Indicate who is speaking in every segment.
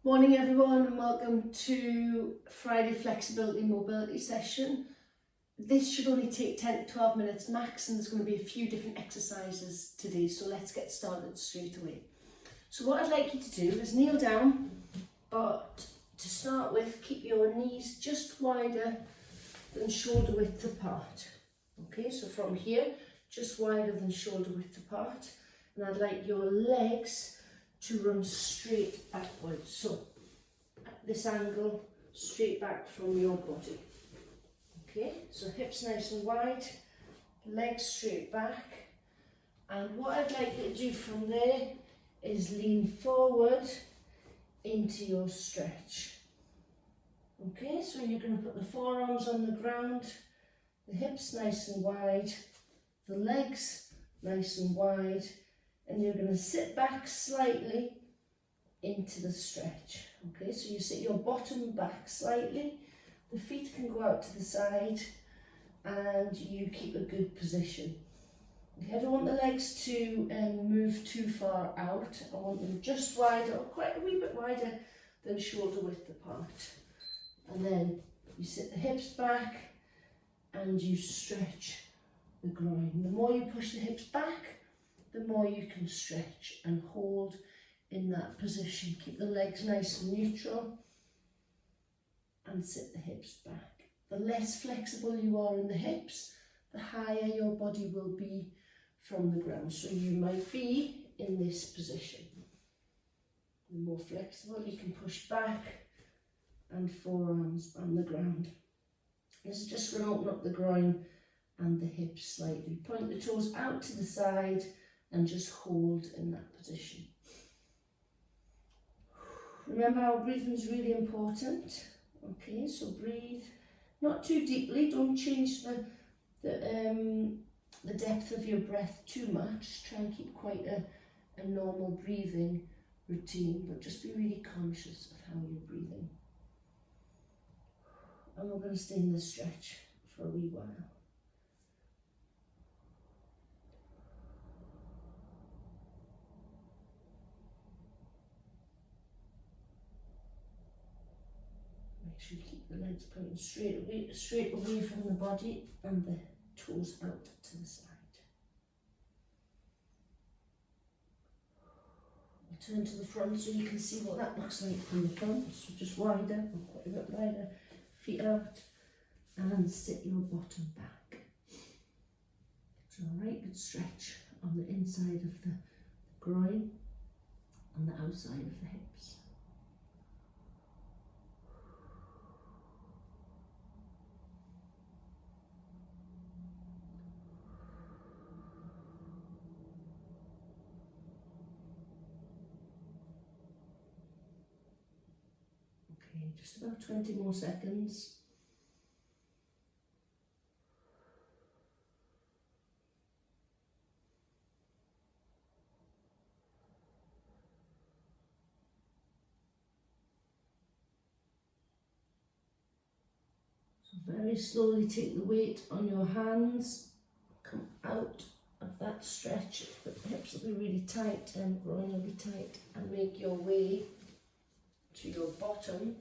Speaker 1: Morning everyone and welcome to Friday Flexibility Mobility session. This should only take 10 to 12 minutes max and there's going to be a few different exercises today, so let's get started straight away. So what I'd like you to do is kneel down, but to start with keep your knees just wider than shoulder width apart. Okay, so from here just wider than shoulder width apart, and I'd like your legs to run straight backwards, so at this angle, straight back from your body. Okay, so hips nice and wide, legs straight back, and what I'd like you to do from there is lean forward into your stretch. Okay, so you're going to put the forearms on the ground, the hips nice and wide, the legs nice and wide, and you're going to sit back slightly into the stretch. Okay, so you sit your bottom back slightly, the feet can go out to the side, and you keep a good position. Okay, I don't want the legs to move too far out. I want them just wider, or quite a wee bit wider than shoulder width apart. And then you sit the hips back and you stretch the groin. The more you push the hips back, the more you can stretch and hold in that position. Keep the legs nice and neutral and sit the hips back. The less flexible you are in the hips, the higher your body will be from the ground. So you might be in this position. The more flexible you can push back and forearms on the ground. This is just going to open up the groin and the hips slightly. Point the toes out to the side and just hold in that position. Remember, our breathing is really important. Okay, so breathe not too deeply. Don't change the depth of your breath too much. Try and keep quite a normal breathing routine, but just be really conscious of how you're breathing. And we're going to stay in this stretch for a wee while. Make sure you keep the legs pointing straight away from the body and the toes out to the side. I'll turn to the front so you can see what that looks like from the front. So just wider, and quite a bit wider, feet out, and sit your bottom back. So a right good stretch on the inside of the groin and the outside of the hips. Okay, just about 20 more seconds. So very slowly take the weight on your hands, come out of that stretch. The hips will be really tight and groin will be tight, and make your way to your bottom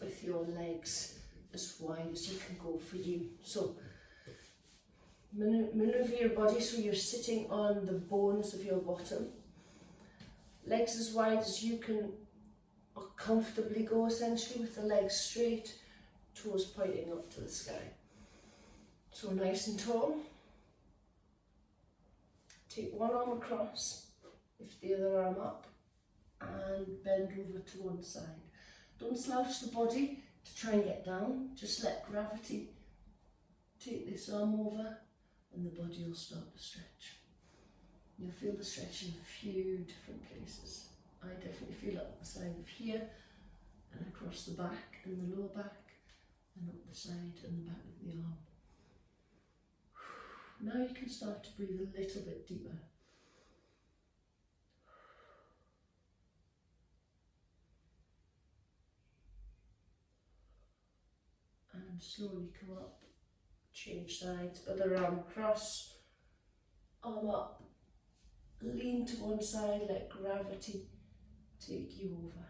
Speaker 1: with your legs as wide as you can go for you. So maneuver your body so you're sitting on the bones of your bottom. Legs as wide as you can comfortably go, essentially, with the legs straight, toes pointing up to the sky. So nice and tall. Take one arm across, lift the other arm up, and bend over to one side. Don't slouch the body to try and get down, just let gravity take this arm over and the body will start to stretch. You'll feel the stretch in a few different places. I definitely feel it up the side of here and across the back and the lower back and up the side and the back of the arm. Now you can start to breathe a little bit deeper. And slowly come up, change sides, other arm across, arm up, lean to one side, let gravity take you over.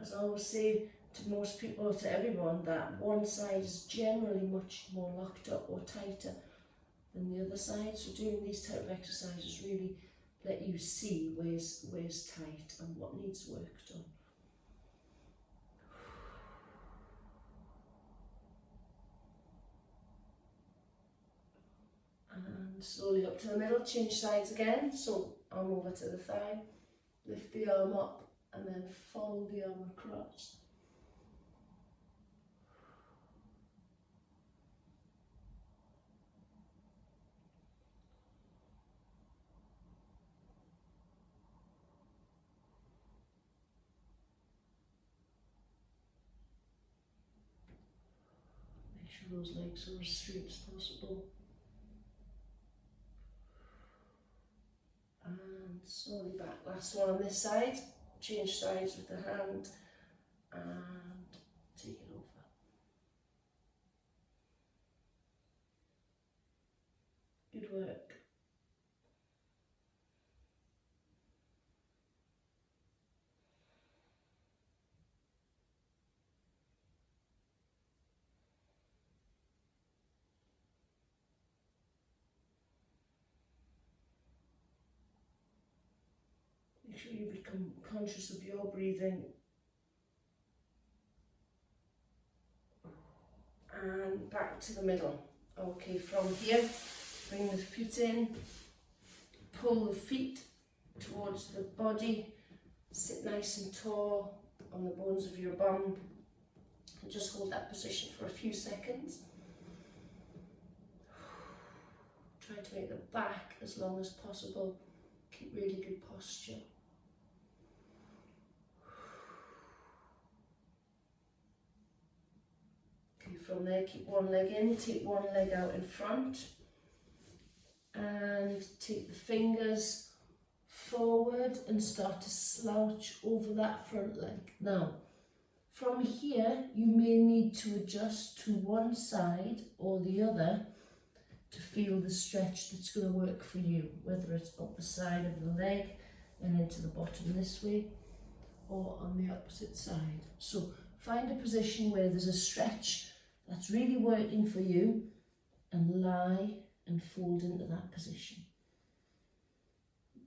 Speaker 1: As I always say to most people, to everyone, that one side is generally much more locked up or tighter than the other side. So doing these type of exercises really let you see where's tight and what needs work done. And slowly up to the middle, change sides again. So arm over to the thigh, lift the arm up and then fold the arm across. Make sure those legs are as straight as possible. And slowly back. Last one on this side. Change sides with the hand and take it over. Good work. Make sure you become conscious of your breathing. And back to the middle. Okay, from here, bring the feet in, pull the feet towards the body, sit nice and tall on the bones of your bum, and just hold that position for a few seconds. Try to make the back as long as possible. Keep really good posture. Okay, from there, keep one leg in, take one leg out in front, and take the fingers forward and start to slouch over that front leg. Now, from here, you may need to adjust to one side or the other to feel the stretch that's going to work for you, whether it's up the side of the leg and into the bottom this way, or on the opposite side. So find a position where there's a stretch that's really working for you and lie and fold into that position.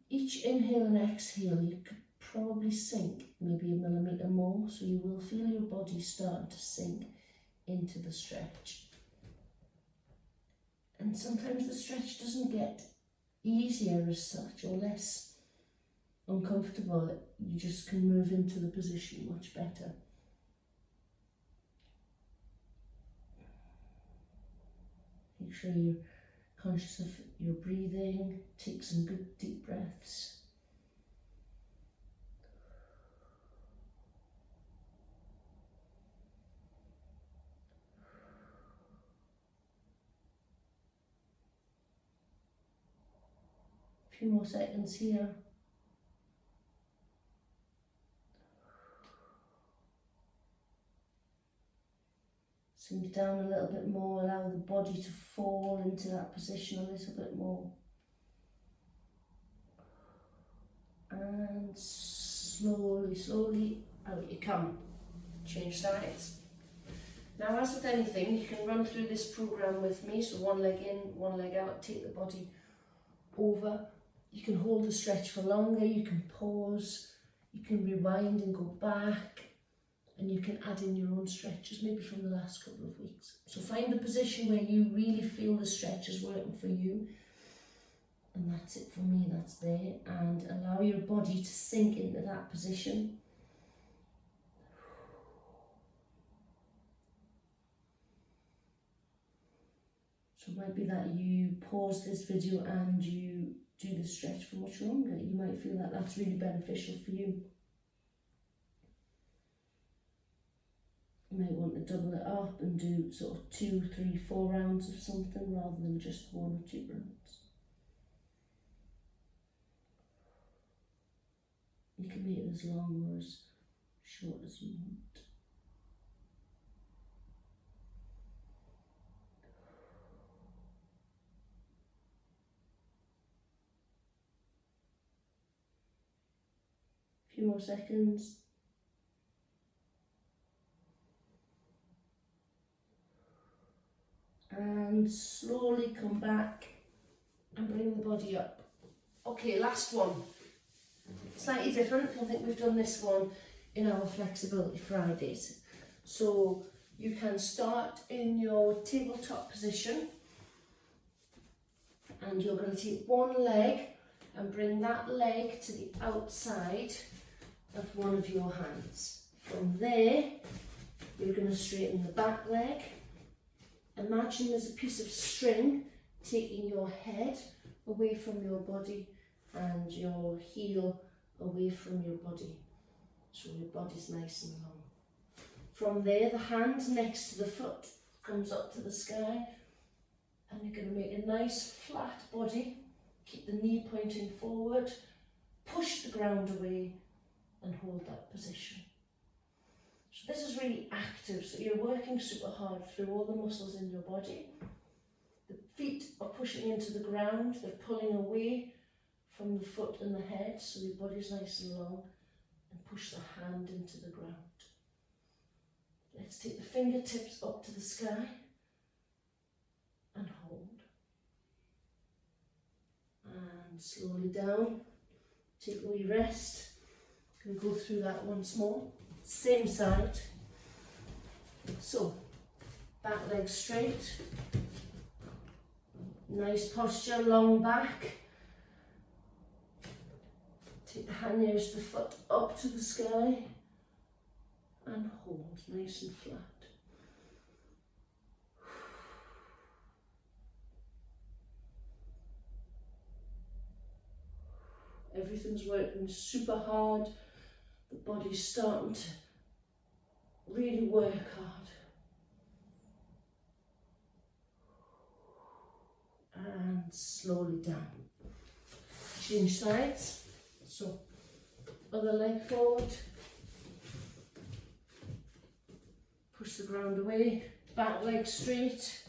Speaker 1: Each inhale and exhale, you could probably sink maybe a millimetre more, so you will feel your body starting to sink into the stretch. And sometimes the stretch doesn't get easier as such or less uncomfortable. You just can move into the position much better. Make sure you're conscious of your breathing. Take some good deep breaths. A few more seconds here. Sink down a little bit more, allow the body to fall into that position a little bit more. And slowly, slowly, out you come. Change sides. Now, as with anything, you can run through this program with me. So one leg in, one leg out, take the body over. You can hold the stretch for longer, you can pause, you can rewind and go back, and you can add in your own stretches, maybe from the last couple of weeks. So find the position where you really feel the stretch is working for you. And that's it for me, that's there. And allow your body to sink into that position. So it might be that you pause this video and you do the stretch for much longer. You might feel that that's really beneficial for you. You might want to double it up and do sort of 2, 3, 4 rounds of something rather than just 1 or 2 rounds. You can make it as long or as short as you want. A few more seconds. And slowly come back and bring the body up. Okay, last one. Slightly different. I think we've done this one in our Flexibility Fridays. So you can start in your tabletop position and you're going to take one leg and bring that leg to the outside of one of your hands. From there, you're going to straighten the back leg. Imagine there's a piece of string taking your head away from your body and your heel away from your body. So your body's nice and long. From there, the hand next to the foot comes up to the sky and you're going to make a nice flat body. Keep the knee pointing forward, push the ground away and hold that position. So this is really active, so you're working super hard through all the muscles in your body. The feet are pushing into the ground, they're pulling away from the foot and the head, so your body's nice and long, and push the hand into the ground. Let's take the fingertips up to the sky and hold. And slowly down, take a wee rest. We'll go through that once more. Same side. So, back leg straight. Nice posture, long back. Take the hand nearest the foot up to the sky and hold nice and flat. Everything's working super hard. The body's starting to really work hard. And slowly down. Change sides. So, other leg forward. Push the ground away. Back leg straight.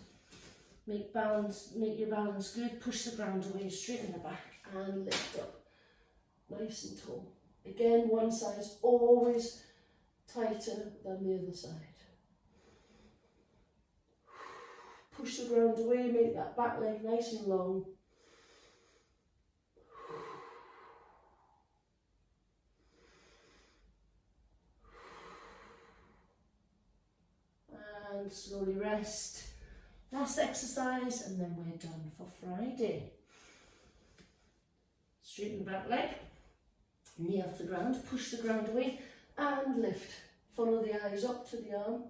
Speaker 1: Make your balance good. Push the ground away, straighten the back and lift up. Nice and tall. Again, one side's always tighter than the other side. Push the ground away, make that back leg nice and long. And slowly rest. Last exercise and then we're done for Friday. Straighten the back leg. Knee off the ground, push the ground away and lift. Follow the eyes up to the arm.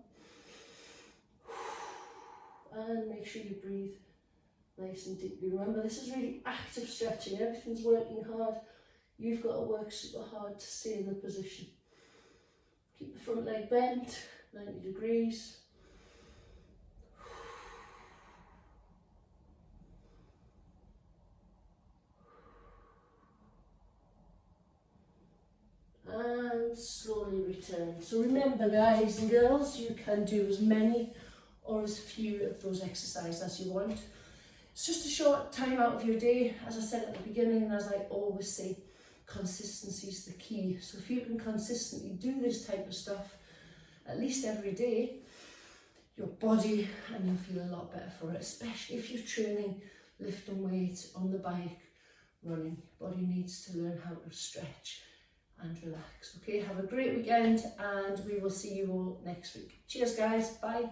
Speaker 1: And make sure you breathe nice and deeply. Remember, this is really active stretching. Everything's working hard. You've got to work super hard to stay in the position. Keep the front leg bent, 90 degrees. And slowly return. So remember, guys and girls, you can do as many or as few of those exercises as you want. It's just a short time out of your day. As I said at the beginning, and as I always say, consistency is the key. So if you can consistently do this type of stuff at least every day, your body, and you'll feel a lot better for it, especially if you're training, lifting weights on the bike, running. Your body needs to learn how to stretch and relax. Okay, have a great weekend and we will see you all next week. Cheers guys, bye.